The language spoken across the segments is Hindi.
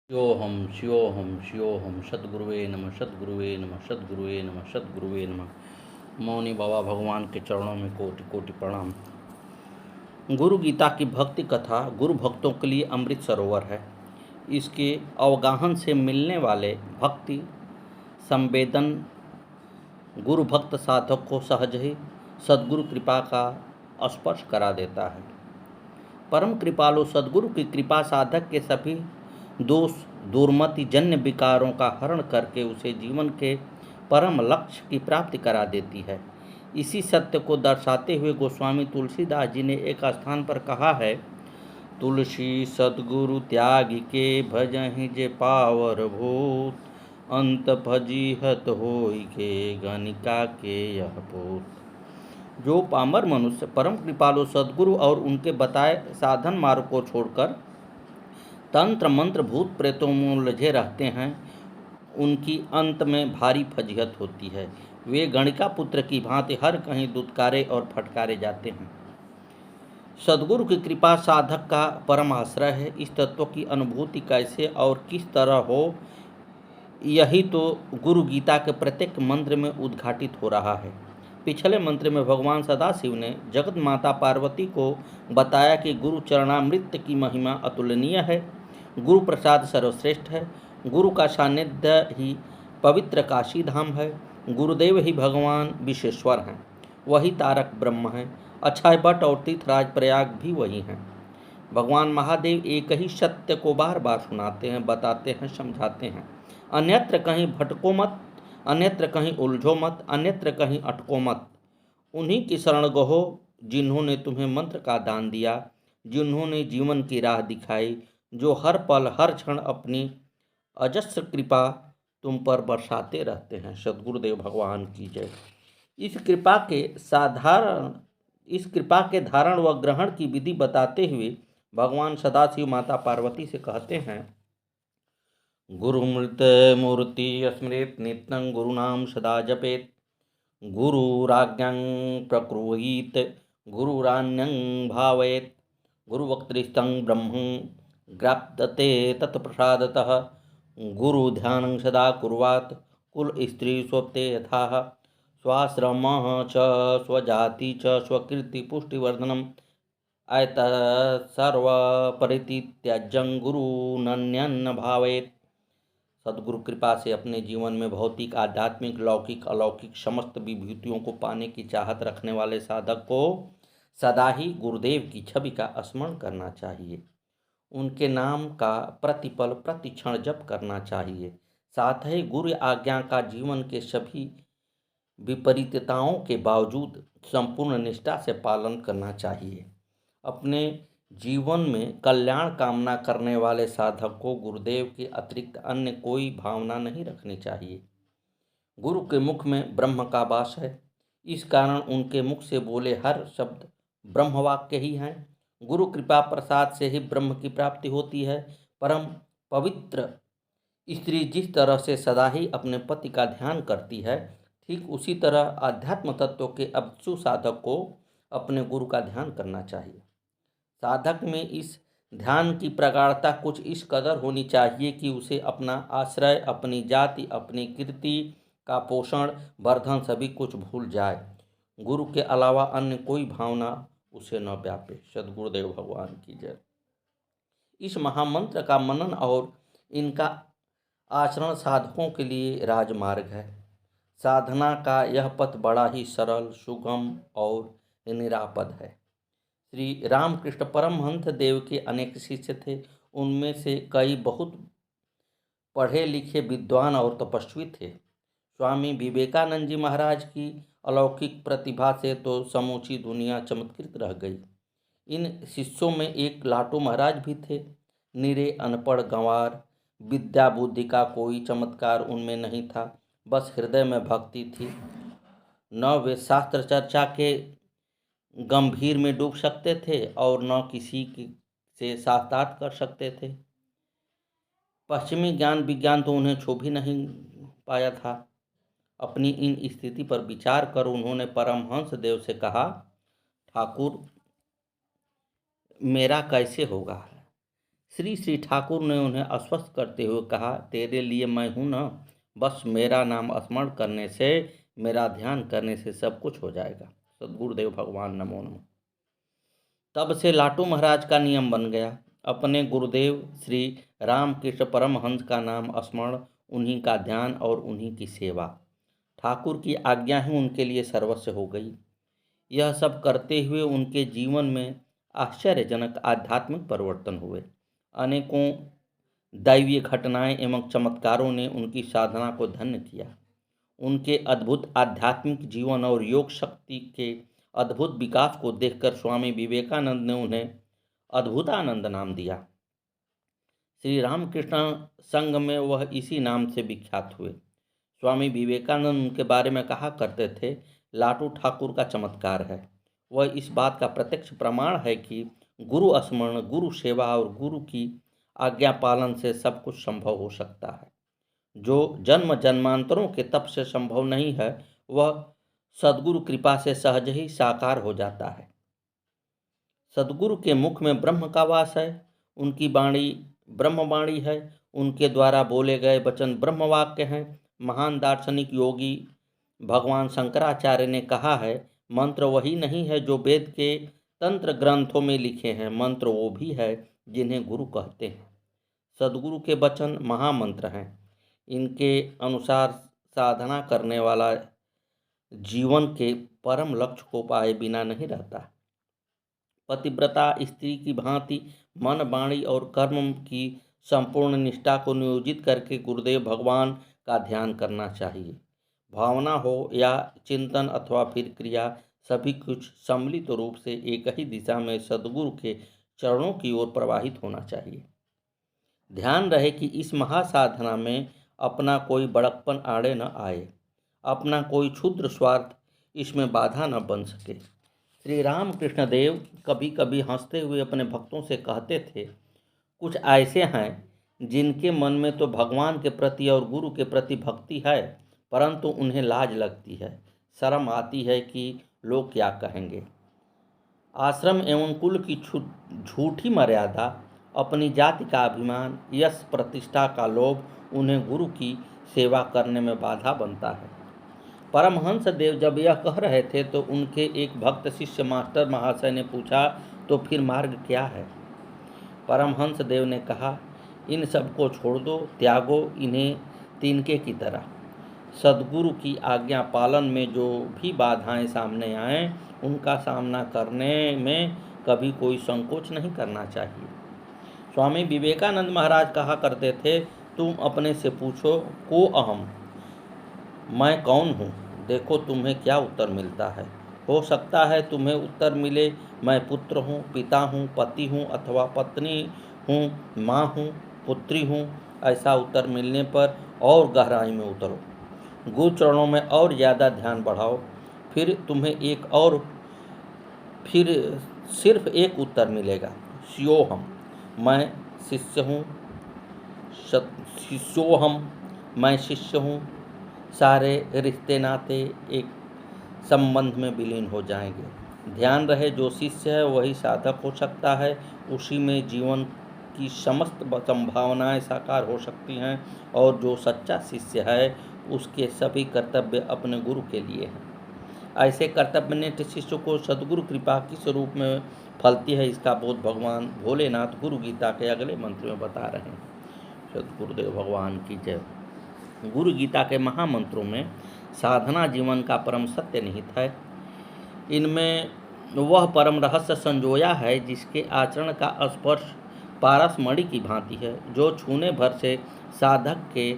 शिवोहम शिवोहम शिवोहम सद्गुरुवे नमः सद्गुरुवे नमः सद्गुरुवे नमः सद्गुरुवे नमः। मौनी बाबा भगवान के चरणों में कोटि कोटि प्रणाम। गुरु गीता की भक्ति कथा गुरु भक्तों के लिए अमृत सरोवर है। इसके अवगाहन से मिलने वाले भक्ति संवेदन गुरु भक्त साधक को सहज ही सद्गुरु कृपा का स्पर्श करा देता है। परम कृपालु सद्गुरु की कृपा साधक के सभी दोष दुर्मति जन्य विकारों का हरण करके उसे जीवन के परम लक्ष्य की प्राप्ति करा देती है। इसी सत्य को दर्शाते हुए गोस्वामी तुलसीदास जी ने एक स्थान पर कहा है, तुलसी सद्गुरु त्यागी के भजहि जे पावर भूत, अंत भजीहत होई के गणिका के यह पूत। जो पामर मनुष्य परम कृपालु सद्गुरु और उनके बताए साधन मार्ग को छोड़कर तंत्र मंत्र भूत प्रेतों में उलझे रहते हैं, उनकी अंत में भारी फजीहत होती है। वे गणिका पुत्र की भांति हर कहीं दुत्कारे और फटकारे जाते हैं। सद्गुरु की कृपा साधक का परम आश्रय है। इस तत्व की अनुभूति कैसे और किस तरह हो, यही तो गुरु गीता के प्रत्येक मंत्र में उद्घाटित हो रहा है। पिछले मंत्र में भगवान सदाशिव ने जगत माता पार्वती को बताया कि गुरु चरणामृत की महिमा अतुलनीय है। गुरु प्रसाद सर्वश्रेष्ठ है। गुरु का सानिध्य ही पवित्र काशी धाम है। गुरुदेव ही भगवान विश्वेश्वर हैं। वही तारक ब्रह्म हैं। अक्षय वट और तीर्थराज प्रयाग भी वही हैं। भगवान महादेव एक ही सत्य को बार बार सुनाते हैं, बताते हैं, समझाते हैं। अन्यत्र कहीं भटको मत, अन्यत्र कहीं उलझो मत, अन्यत्र कहीं अटको मत। उन्हीं की शरण गहो जिन्होंने तुम्हें मंत्र का दान दिया, जिन्होंने जीवन की राह दिखाई, जो हर पल हर क्षण अपनी अजस्र कृपा तुम पर बरसाते रहते हैं। सद्गुरुदेव भगवान की जय। इस कृपा के धारण व ग्रहण की विधि बताते हुए भगवान सदाशिव माता पार्वती से कहते हैं, गुरुमृत मूर्ति स्मृत नित्यं गुरुनाम सदा जपेत, गुरुराज्ञं प्रकुर्वीत गुरुरान्यं भावयेत, गुरुवक्त्रस्तं ब्रह्मं ग्राप्यते तत्प्रसादतः, गुरुध्यानं सदा कुर्वात् कुल स्त्री स्वप्ते यथाः, स्वाश्रमः च स्वजाति च स्वकीर्ति पुष्टिवर्धनम् सर्व परित्याज्यं गुरुनन्यन्न भावेत। सद्गुरु कृपा से अपने जीवन में भौतिक आध्यात्मिक लौकिक अलौकिक समस्त विभूतियों को पाने की चाहत रखने वाले साधक को सदा ही गुरुदेव की छवि का स्मरण करना चाहिए। उनके नाम का प्रतिपल प्रतिक्षण जप करना चाहिए। साथ ही गुरु आज्ञा का जीवन के सभी विपरीतताओं के बावजूद संपूर्ण निष्ठा से पालन करना चाहिए। अपने जीवन में कल्याण कामना करने वाले साधक को गुरुदेव के अतिरिक्त अन्य कोई भावना नहीं रखनी चाहिए। गुरु के मुख में ब्रह्म का वास है। इस कारण उनके मुख से बोले हर शब्द ब्रह्म वाक्य ही हैं। गुरु कृपा प्रसाद से ही ब्रह्म की प्राप्ति होती है। परम पवित्र स्त्री जिस तरह से सदा ही अपने पति का ध्यान करती है, ठीक उसी तरह आध्यात्म तत्व के अभिष्टु साधक को अपने गुरु का ध्यान करना चाहिए। साधक में इस ध्यान की प्रगाढ़ता कुछ इस कदर होनी चाहिए कि उसे अपना आश्रय, अपनी जाति, अपनी कीर्ति का पोषण वर्धन सभी कुछ भूल जाए। गुरु के अलावा अन्य कोई भावना उसे न व्यापे। सद्गुरुदेव भगवान की जय। इस महामंत्र का मनन और इनका आचरण साधकों के लिए राजमार्ग है। साधना का यह पथ बड़ा ही सरल, सुगम और निरापद है। श्री रामकृष्ण परमहंस देव के अनेक शिष्य थे। उनमें से कई बहुत पढ़े लिखे विद्वान और तपस्वी थे। स्वामी विवेकानंद जी महाराज की अलौकिक प्रतिभा से तो समूची दुनिया चमत्कृत रह गई। इन शिष्यों में एक लाटू महाराज भी थे। निरे अनपढ़ गंवार, विद्या बुद्धि का कोई चमत्कार उनमें नहीं था, बस हृदय में भक्ति थी। न वे शास्त्र चर्चा के गंभीर में डूब सकते थे और न किसी से साक्षात कर सकते थे। पश्चिमी ज्ञान विज्ञान तो उन्हें छू भी नहीं पाया था। अपनी इन स्थिति पर विचार कर उन्होंने परमहंस देव से कहा, ठाकुर मेरा कैसे होगा? श्री श्री ठाकुर ने उन्हें आश्वस्त करते हुए कहा, तेरे लिए मैं हूँ ना, बस मेरा नाम स्मरण करने से, मेरा ध्यान करने से सब कुछ हो जाएगा। सद्गुरुदेव भगवान नमो नमः। तब से लाटू महाराज का नियम बन गया, अपने गुरुदेव श्री रामकृष्ण परमहंस का नाम स्मरण, उन्हीं का ध्यान और उन्हीं की सेवा। ठाकुर की आज्ञा ही उनके लिए सर्वस्व हो गई। यह सब करते हुए उनके जीवन में आश्चर्यजनक आध्यात्मिक परिवर्तन हुए। अनेकों दैवीय घटनाएं एवं चमत्कारों ने उनकी साधना को धन्य किया। उनके अद्भुत आध्यात्मिक जीवन और योग शक्ति के अद्भुत विकास को देखकर स्वामी विवेकानंद ने उन्हें अद्भुतानंद नाम दिया। श्री रामकृष्ण संघ में वह इसी नाम से विख्यात हुए। स्वामी विवेकानंद उनके बारे में कहा करते थे, लाटू ठाकुर का चमत्कार है। वह इस बात का प्रत्यक्ष प्रमाण है कि गुरु स्मरण, गुरु सेवा और गुरु की आज्ञा पालन से सब कुछ संभव हो सकता है। जो जन्म जन्मांतरों के तप से संभव नहीं है, वह सद्गुरु कृपा से सहज ही साकार हो जाता है। सद्गुरु के मुख में ब्रह्म का वास है, उनकी वाणी ब्रह्मवाणी है, उनके द्वारा बोले गए वचन ब्रह्म वाक्य हैं। महान दार्शनिक योगी भगवान शंकराचार्य ने कहा है, मंत्र वही नहीं है जो वेद के तंत्र ग्रंथों में लिखे हैं, मंत्र वो भी है जिन्हें गुरु कहते हैं। सद्गुरु के वचन महामंत्र हैं। इनके अनुसार साधना करने वाला जीवन के परम लक्ष्य को पाए बिना नहीं रहता। पतिव्रता स्त्री की भांति मन, वाणी और कर्म की संपूर्ण निष्ठा को नियोजित करके गुरुदेव भगवान का ध्यान करना चाहिए। भावना हो या चिंतन अथवा फिर क्रिया, सभी कुछ सम्मिलित रूप से एक ही दिशा में सद्गुरु के चरणों की ओर प्रवाहित होना चाहिए। ध्यान रहे कि इस महासाधना में अपना कोई बड़कपन आड़े न आए, अपना कोई क्षुद्र स्वार्थ इसमें बाधा न बन सके। श्री रामकृष्ण देव कभी कभी हंसते हुए अपने भक्तों से कहते थे, कुछ ऐसे हैं जिनके मन में तो भगवान के प्रति और गुरु के प्रति भक्ति है, परंतु उन्हें लाज लगती है, शर्म आती है कि लोग क्या कहेंगे। आश्रम एवं कुल की झूठी मर्यादा, अपनी जाति का अभिमान, यश प्रतिष्ठा का लोभ उन्हें गुरु की सेवा करने में बाधा बनता है। परमहंस देव जब यह कह रहे थे तो उनके एक भक्त शिष्य मास्टर महाशय ने पूछा, तो फिर मार्ग क्या है? परमहंस देव ने कहा, इन सबको छोड़ दो, त्यागो इन्हें तिनके की तरह। सद्गुरु की आज्ञा पालन में जो भी बाधाएं सामने आएं, उनका सामना करने में कभी कोई संकोच नहीं करना चाहिए। स्वामी विवेकानंद महाराज कहा करते थे, तुम अपने से पूछो, को अहम, मैं कौन हूँ, देखो तुम्हें क्या उत्तर मिलता है। हो सकता है तुम्हें उत्तर मिले, मैं पुत्र हूँ, पिता हूँ, पति हूँ अथवा पत्नी हूँ, माँ हूँ, पुत्री हूँ। ऐसा उत्तर मिलने पर और गहराई में उतरो, गुरु चरणों में और ज़्यादा ध्यान बढ़ाओ, फिर तुम्हें फिर सिर्फ एक उत्तर मिलेगा, स्योहम, मैं शिष्य हूँ, शिष्योहम, मैं शिष्य हूँ। सारे रिश्ते नाते एक संबंध में विलीन हो जाएंगे। ध्यान रहे, जो शिष्य है वही साधक हो सकता है, उसी में जीवन की समस्त संभावनाएं साकार हो सकती हैं, और जो सच्चा शिष्य है उसके सभी कर्तव्य अपने गुरु के लिए हैं। ऐसे कर्तव्यनिष्ठ शिष्य को सद्गुरु कृपा किस रूप में फलती है, इसका बोध भगवान भोलेनाथ गुरु गीता के अगले मंत्र में बता रहे हैं। सद्गुरुदेव भगवान की जय। गुरु गीता के महामंत्रों में साधना जीवन का परम सत्य निहित है। इनमें वह परम रहस्य संजोया है जिसके आचरण का स्पर्श पारस मणि की भांति है, जो छूने भर से साधक के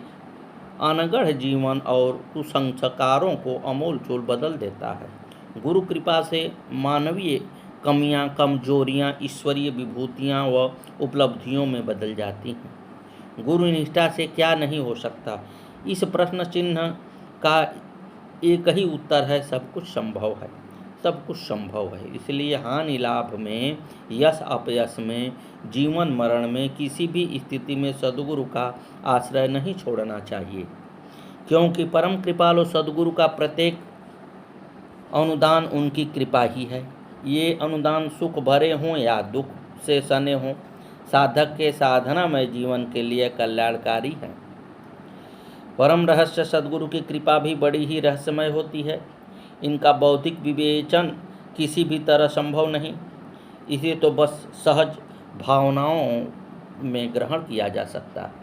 अनगढ़ जीवन और कुसंस्कारों को अमूल चूल बदल देता है। गुरु कृपा से मानवीय कमियां, कमजोरियां ईश्वरीय विभूतियां व उपलब्धियों में बदल जाती हैं। गुरु निष्ठा से क्या नहीं हो सकता, इस प्रश्न चिन्ह का एक ही उत्तर है, सब कुछ संभव है, सब कुछ संभव है। इसलिए हानि लाभ में, यश अपयश में, जीवन मरण में, किसी भी स्थिति में सद्गुरु का आश्रय नहीं छोड़ना चाहिए, क्योंकि परम कृपालु सद्गुरु का प्रत्येक अनुदान उनकी कृपा ही है। ये अनुदान सुख भरे हों या दुख से सने हों, साधक के साधनामय जीवन के लिए कल्याणकारी है। परम रहस्य सद्गुरु की कृपा भी बड़ी ही रहस्यमय होती है। इनका बौद्धिक विवेचन किसी भी तरह संभव नहीं, इसे तो बस सहज भावनाओं में ग्रहण किया जा सकता है।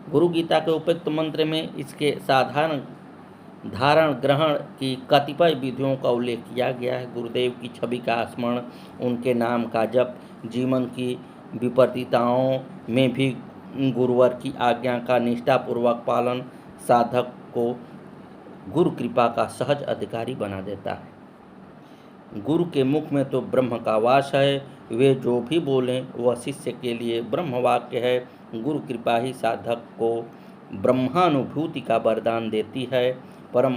गुरु गीता के उपयुक्त मंत्र में इसके साधारण धारण ग्रहण की कतिपय विधियों का उल्लेख किया गया है। गुरुदेव की छवि का स्मरण, उनके नाम का जप, जीवन की विपरीतताओं में भी गुरुवर की आज्ञा का निष्ठापूर्वक पालन साधक को गुरु कृपा का सहज अधिकारी बना देता है। गुरु के मुख में तो ब्रह्म का वास है, वे जो भी बोलें वह शिष्य के लिए ब्रह्म वाक्य है। गुरु कृपा ही साधक को ब्रह्मानुभूति का वरदान देती है। परम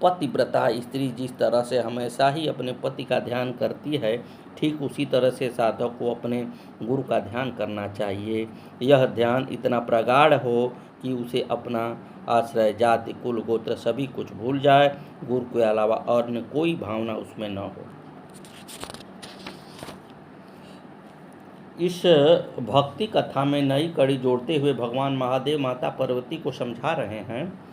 पतिव्रता स्त्री जिस तरह से हमेशा ही अपने पति का ध्यान करती है, ठीक उसी तरह से साधक को अपने गुरु का ध्यान करना चाहिए। यह ध्यान इतना प्रगाढ़ हो कि उसे अपना आश्रय, जाति, कुल, गोत्र सभी कुछ भूल जाए, गुरु के अलावा और कोई भावना उसमें न हो। इस भक्ति कथा में नई कड़ी जोड़ते हुए भगवान महादेव माता पार्वती को समझा रहे हैं।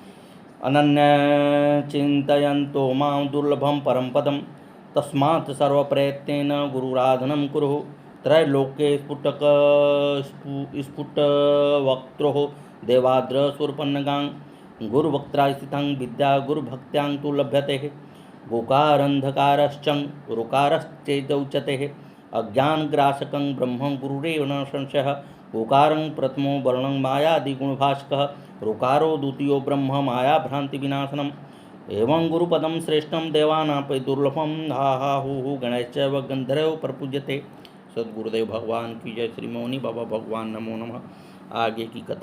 अनन्य चिंतयन्तो मां दुर्लभम परम पदम तस्मात् सर्वप्रयत्नेन गुरुराधनं कुरु। त्रैलोक्ये स्फुटवक्त्रोः देवाद्रसुरपन्नगां गुरुवक्त्रा स्थितं विद्या गुरुभक्त्यां तु लभ्यते। गोकारन्धकारश्चं ऋकारश्चेदुच्यते। अज्ञानग्रासकं ब्रह्म गुरुरेव न संशयः। ऋकारं प्रथमो वर्णं मायादिगुणभास्कः। ऋकारो द्वितीयो ब्रह्म माया भ्रांति विनाशनम्। एवं गुरुपदं श्रेष्ठं देवानापि दुर्लभं। हा हा हु गणैश्चैव गन्धर्व प्रपूज्यते। सद्गुरुदेव भगवान की जय। श्री मौनी बाबा भगवान नमो नमः। आगे की कथा।